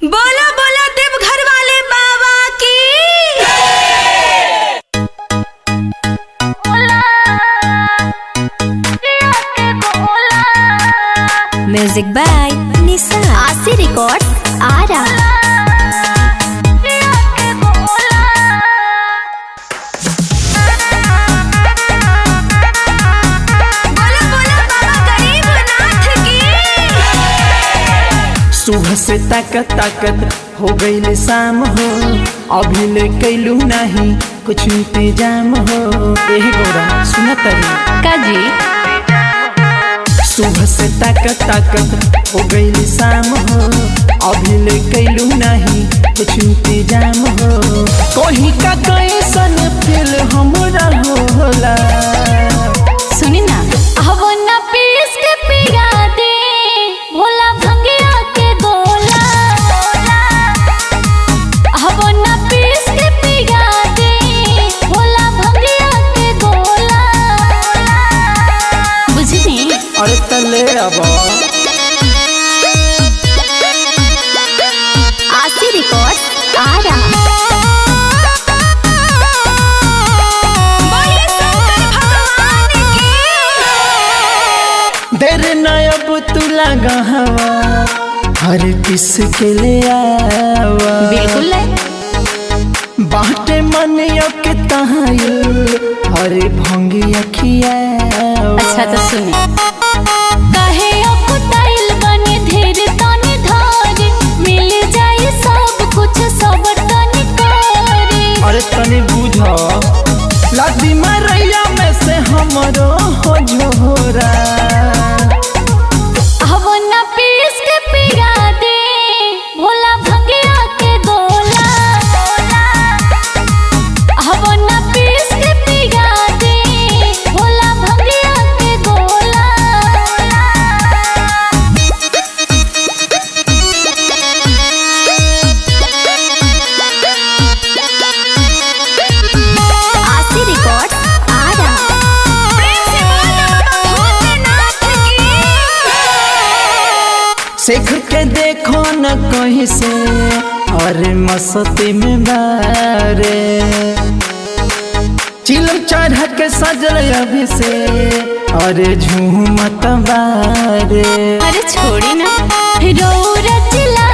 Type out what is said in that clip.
बोलो बोलो देवघर वाले बाबा की। म्यूजिक बाय निशा आशी रिकॉर्ड्स आरा। सुबह से ताकत ताकत हो गई शाम हो, अभी ले कैलू नहीं कुछ इंतजाम हो। एह गौरा सुना तरी का जी। सुबह से ताकत ताकत हो गई शाम हो, अभी ले कैलू नहीं कुछ इंतजाम हो। कहीं का कैसन फील हमरा होला, सुनी ना अब ना पीस के पिया दे भोला भंगिया के गोला। अब ना पीस के पिया दे भोला भंगिया के गोला। बुझनी अरे तले अब आशी रिकॉर्ड्स आरा। देर न अब तू लगा हवा, हर किस के ले आवा। बिल्कुल बाटे मन के तहायल, हरे भंगी अखियावा। अच्छा तो सुनी काहे अकुताइल बने धीर तनी धारी, मिल जाई सब कुछ सब तनी करी। अरे तनी बुझा लादी मरैया में से हमरो हो झोरा। अब ना पीस के पिया दे भोला भंगिया के गोला। अब ना पीस के पिया दे भोला भंगिया के गोला। आशी रिकॉर्ड्स आरा। सेख के देखो न कहीं से, अरे मस्ती में बारे चिलम चढ़ा के सजल अभी से, अरे झूमत बारे। अरे छोड़ी ना रौरा चिल्ला